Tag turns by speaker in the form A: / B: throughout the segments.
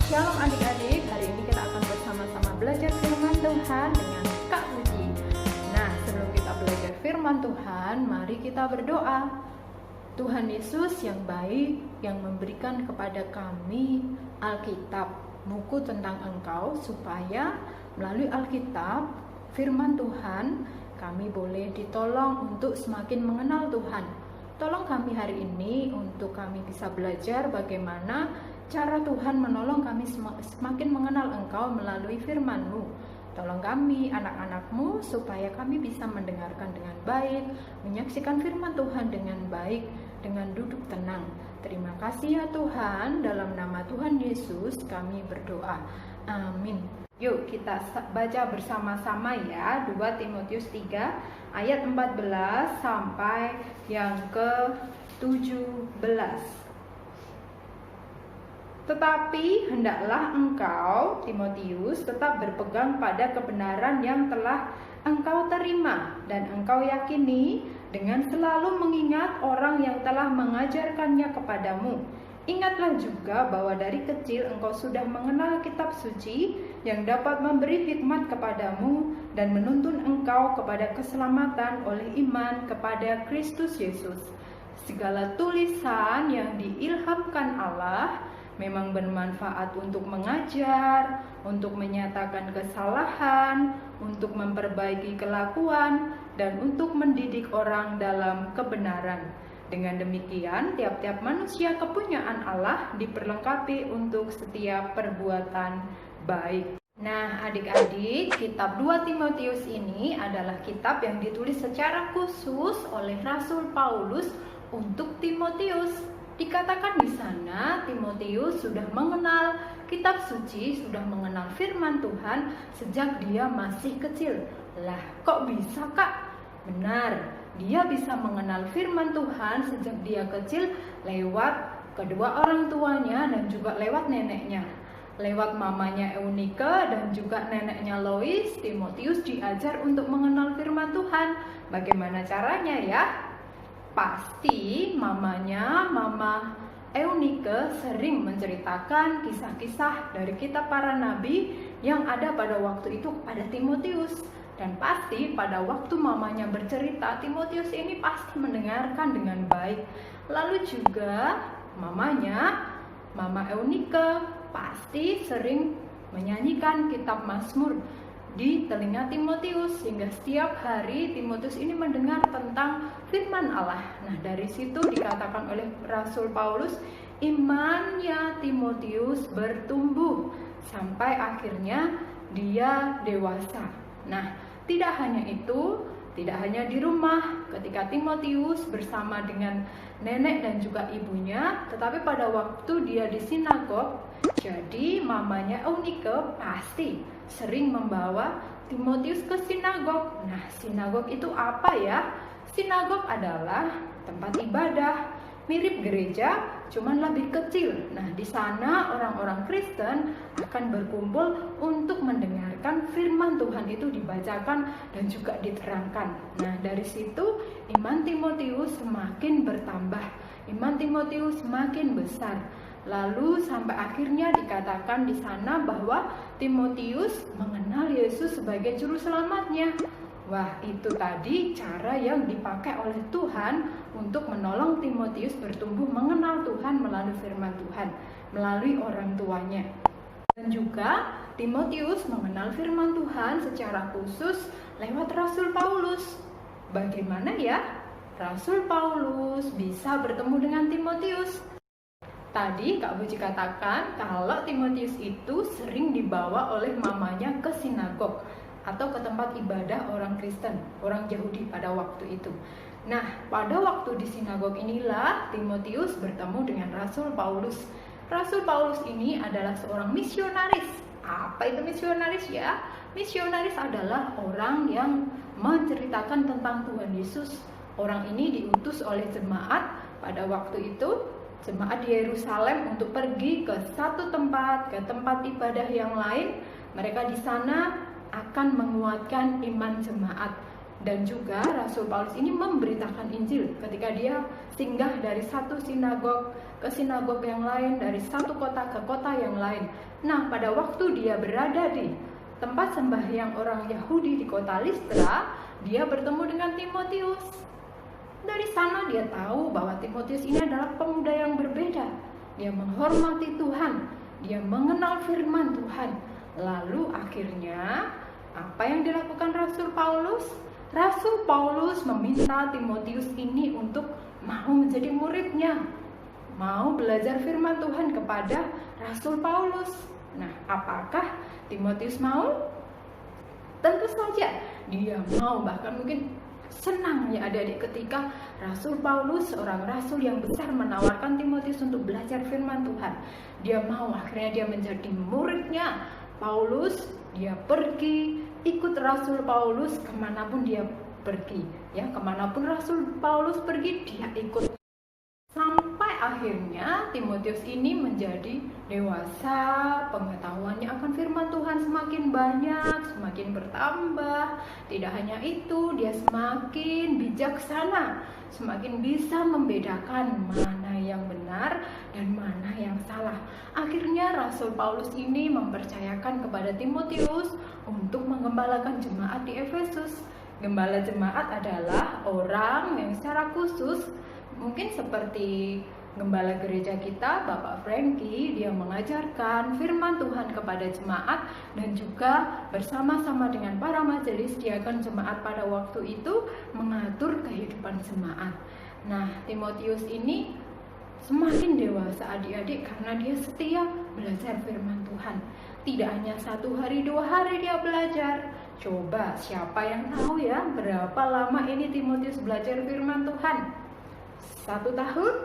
A: Shalom adik-adik, hari ini kita akan bersama-sama belajar firman Tuhan dengan Kak Uci. Nah, sebelum kita belajar firman Tuhan, mari kita berdoa. Tuhan Yesus yang baik, yang memberikan kepada kami Alkitab, buku tentang Engkau, supaya melalui Alkitab, firman Tuhan, kami boleh ditolong untuk semakin mengenal Tuhan. Tolong kami hari ini untuk kami bisa belajar bagaimana cara Tuhan menolong kami semakin mengenal Engkau melalui firman-Mu. Tolong kami, anak-anak-Mu, supaya kami bisa mendengarkan dengan baik, menyaksikan firman Tuhan dengan baik, dengan duduk tenang. Terima kasih ya Tuhan, dalam nama Tuhan Yesus kami berdoa. Amin. Yuk kita baca bersama-sama ya, 2 Timotius 3 ayat 14 sampai yang ke-17. Tetapi hendaklah engkau, Timotius, tetap berpegang pada kebenaran yang telah engkau terima dan engkau yakini, dengan selalu mengingat orang yang telah mengajarkannya kepadamu. Ingatlah juga bahwa dari kecil engkau sudah mengenal kitab suci yang dapat memberi hikmat kepadamu dan menuntun engkau kepada keselamatan oleh iman kepada Kristus Yesus. Segala tulisan yang diilhamkan Allah memang bermanfaat untuk mengajar, untuk menyatakan kesalahan, untuk memperbaiki kelakuan, dan untuk mendidik orang dalam kebenaran. Dengan demikian, tiap-tiap manusia kepunyaan Allah diperlengkapi untuk setiap perbuatan baik. Nah, adik-adik, kitab 2 Timotius ini adalah kitab yang ditulis secara khusus oleh Rasul Paulus untuk Timotius. Dikatakan di sana, Timotius sudah mengenal kitab suci, sudah mengenal firman Tuhan sejak dia masih kecil. Lah, kok bisa, Kak? Benar, dia bisa mengenal firman Tuhan sejak dia kecil lewat kedua orang tuanya dan juga lewat neneknya. Lewat mamanya Eunike dan juga neneknya Lois, Timotius diajar untuk mengenal firman Tuhan. Bagaimana caranya ya? Pasti Mama Eunike sering menceritakan kisah-kisah dari kitab para nabi yang ada pada waktu itu kepada Timotius. Dan pasti pada waktu mamanya bercerita, Timotius ini pasti mendengarkan dengan baik. Lalu juga Mama Eunike pasti sering menyanyikan kitab Mazmur di telinga Timotius, sehingga setiap hari Timotius ini mendengar tentang firman Allah. Nah, dari situ dikatakan oleh Rasul Paulus, imannya Timotius bertumbuh sampai akhirnya dia dewasa. Nah, tidak hanya itu, tidak hanya di rumah ketika Timotius bersama dengan nenek dan juga ibunya, tetapi pada waktu dia di sinagog, jadi mamanya Eunike pasti sering membawa Timotius ke sinagog. Nah, sinagog itu apa ya? Sinagog adalah tempat ibadah, mirip gereja, cuman lebih kecil. Nah, di sana orang-orang Kristen akan berkumpul untuk mendengarkan firman Tuhan itu dibacakan dan juga diterangkan. Nah, dari situ iman Timotius semakin bertambah, iman Timotius semakin besar. Lalu sampai akhirnya dikatakan di sana bahwa Timotius mengenal Yesus sebagai juru selamatnya. Wah, itu tadi cara yang dipakai oleh Tuhan untuk menolong Timotius bertumbuh mengenal Tuhan melalui firman Tuhan, melalui orang tuanya. Dan juga Timotius mengenal firman Tuhan secara khusus lewat Rasul Paulus. Bagaimana ya Rasul Paulus bisa bertemu dengan Timotius? Tadi Kak Buci katakan kalau Timotius itu sering dibawa oleh mamanya ke sinagog atau ke tempat ibadah orang Kristen, orang Yahudi pada waktu itu. Nah, pada waktu di sinagog inilah Timotius bertemu dengan Rasul Paulus. Rasul Paulus ini adalah seorang misionaris. Apa itu misionaris ya? Misionaris adalah orang yang menceritakan tentang Tuhan Yesus. Orang ini diutus oleh jemaat pada waktu itu, jemaat di Yerusalem, untuk pergi ke satu tempat, ke tempat ibadah yang lain. Mereka di sana akan menguatkan iman jemaat. Dan juga Rasul Paulus ini memberitakan Injil ketika dia singgah dari satu sinagog ke sinagog yang lain, dari satu kota ke kota yang lain. Nah, pada waktu dia berada di tempat sembahyang orang Yahudi di kota Listra, dia bertemu dengan Timotius. Dari sana dia tahu bahwa Timotius ini adalah pemuda yang berbeda. Dia menghormati Tuhan, dia mengenal firman Tuhan. Lalu akhirnya apa yang dilakukan Rasul Paulus? Rasul Paulus meminta Timotius ini untuk mau menjadi muridnya, mau belajar firman Tuhan kepada Rasul Paulus. Nah, apakah Timotius mau? Tentu saja dia mau, bahkan mungkin senang ya adik-adik ketika Rasul Paulus, seorang rasul yang besar, menawarkan Timotius untuk belajar firman Tuhan. Dia mau, akhirnya dia menjadi muridnya Paulus. Dia pergi, ikut Rasul Paulus kemanapun dia pergi, ya, kemanapun Rasul Paulus pergi dia ikut. Sampai akhirnya Timotius ini menjadi dewasa, pengetahuannya akan firman Tuhan semakin banyak, semakin bertambah. Tidak hanya itu, dia semakin bijaksana, semakin bisa membedakan mana yang benar dan mana yang salah. Akhirnya Rasul Paulus ini mempercayakan kepada Timotius untuk menggembalakan jemaat di Efesus. Gembala jemaat adalah orang yang secara khusus, mungkin seperti gembala gereja kita, Bapak Frankie, dia mengajarkan firman Tuhan kepada jemaat dan juga bersama-sama dengan para majelis diakon jemaat pada waktu itu mengatur kehidupan jemaat. Nah, Timotius ini semakin dewasa adik-adik karena dia setia belajar firman Tuhan. Tidak hanya 1 hari 2 hari dia belajar. Coba siapa yang tahu ya berapa lama ini Timotius belajar firman Tuhan? 1 tahun,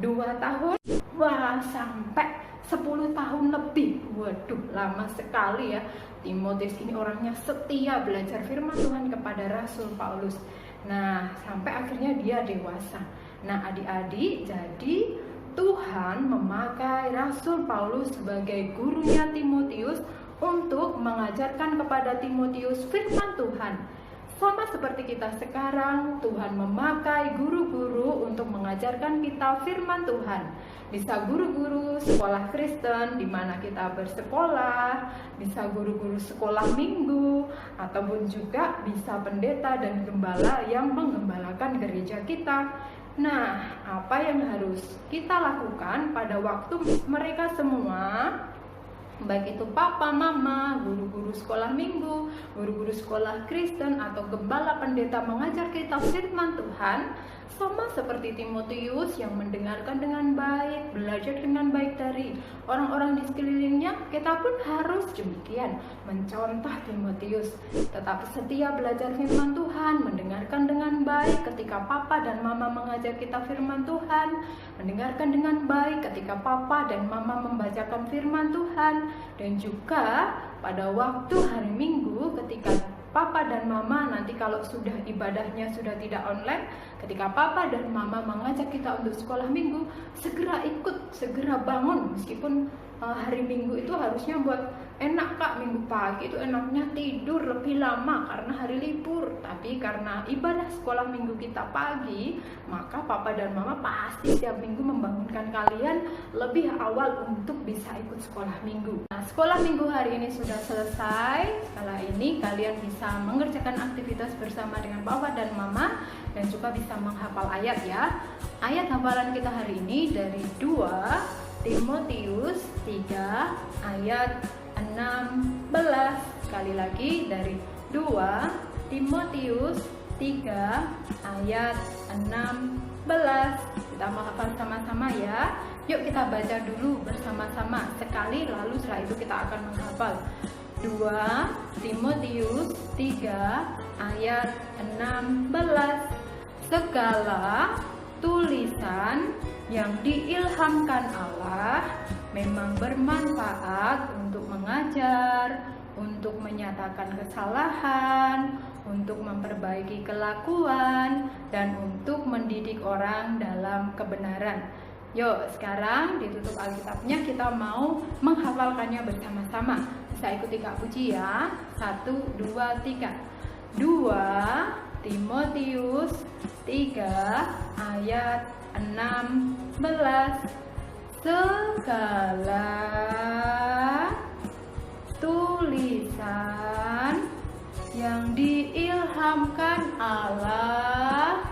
A: 2 tahun, wah sampai 10 tahun lebih. Waduh, lama sekali ya. Timotius ini orangnya setia belajar firman Tuhan kepada Rasul Paulus. Nah, sampai akhirnya dia dewasa. Nah, adik-adik, jadi Tuhan memakai Rasul Paulus sebagai gurunya Timotius untuk mengajarkan kepada Timotius firman Tuhan. Sama seperti kita sekarang, Tuhan memakai guru-guru untuk mengajarkan kita firman Tuhan. Bisa guru-guru sekolah Kristen di mana kita bersekolah, bisa guru-guru sekolah minggu, ataupun juga bisa pendeta dan gembala yang menggembalakan gereja kita. Nah, apa yang harus kita lakukan pada waktu mereka semua, baik itu papa, mama, guru-guru sekolah minggu, guru-guru sekolah Kristen, atau gembala pendeta mengajar kita firman Tuhan, sama seperti Timotius yang mendengarkan dengan baik, belajar dengan baik dari orang-orang di sekelilingnya, kita pun harus demikian, mencontoh Timotius, tetap setia belajar firman Tuhan, mendengarkan dengan baik ketika papa dan mama mengajar kita firman Tuhan, mendengarkan dengan baik ketika papa dan mama membacakan firman Tuhan, dan juga pada waktu hari Minggu ketika papa dan mama nanti kalau sudah ibadahnya sudah tidak online, ketika papa dan mama mengajak kita untuk sekolah minggu, segera ikut, segera bangun. Meskipun hari Minggu itu harusnya buat enak kak, Minggu pagi itu enaknya tidur lebih lama karena hari libur, tapi karena ibadah sekolah minggu kita pagi, maka papa dan mama pasti setiap minggu membangunkan kalian lebih awal untuk bisa ikut sekolah minggu. Nah, sekolah minggu hari ini sudah selesai. Setelah ini kalian bisa mengerjakan aktivitas bersama dengan papa dan mama dan juga bisa menghafal ayat ya. Ayat hafalan kita hari ini dari 2 Timotius 3 ayat 16. Sekali lagi dari 2 Timotius 3 ayat 16. Kita menghafal sama-sama ya. Yuk kita baca dulu bersama-sama sekali, lalu setelah itu kita akan menghafal. 2 Timotius 3 ayat 16. Segala tulisan yang diilhamkan Allah memang bermanfaat untuk mengajar, untuk menyatakan kesalahan, untuk memperbaiki kelakuan, dan untuk mendidik orang dalam kebenaran. Yuk, sekarang ditutup Alkitabnya, kita mau menghafalkannya bersama-sama. Bisa ikuti Kak Puji ya. 1, 2, 3. 2 Timotius 3 ayat 16. Segala tulisan yang diilhamkan Allah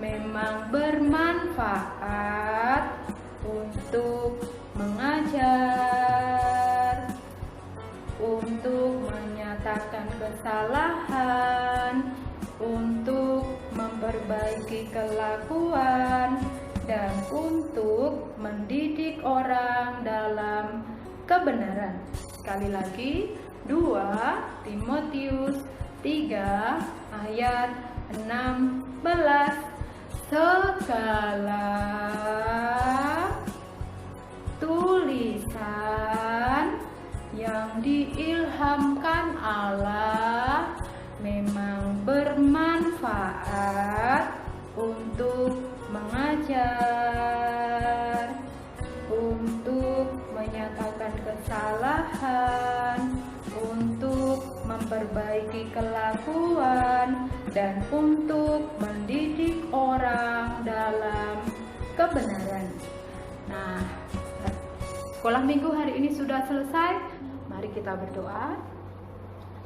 A: memang bermanfaat untuk mengajar, untuk menyatakan kesalahan, untuk memperbaiki kelakuan, dan untuk mendidik orang dalam kebenaran. Sekali lagi, 2 Timotius 3 ayat 16. Segala tulisan yang diilhamkan Allah memang bermanfaat untuk mengajar, untuk menyatakan kesalahan, untuk memperbaiki kelakuan, dan untuk mendidik orang dalam kebenaran. Nah, sekolah minggu hari ini sudah selesai. Mari kita berdoa.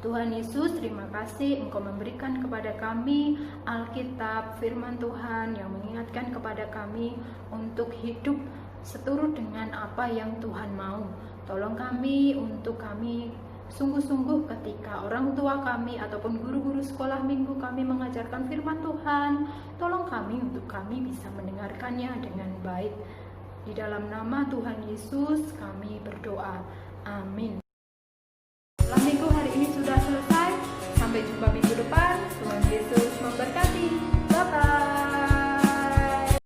A: Tuhan Yesus, terima kasih Engkau memberikan kepada kami Alkitab, firman Tuhan yang mengingatkan kepada kami untuk hidup seturut dengan apa yang Tuhan mau. Tolong kami untuk kami sungguh-sungguh ketika orang tua kami ataupun guru-guru sekolah minggu kami mengajarkan firman Tuhan, tolong kami untuk kami bisa mendengarkannya dengan baik. Di dalam nama Tuhan Yesus kami berdoa. Amin. Sekolah minggu hari ini sudah selesai. Sampai jumpa minggu depan. Tuhan Yesus memberkati.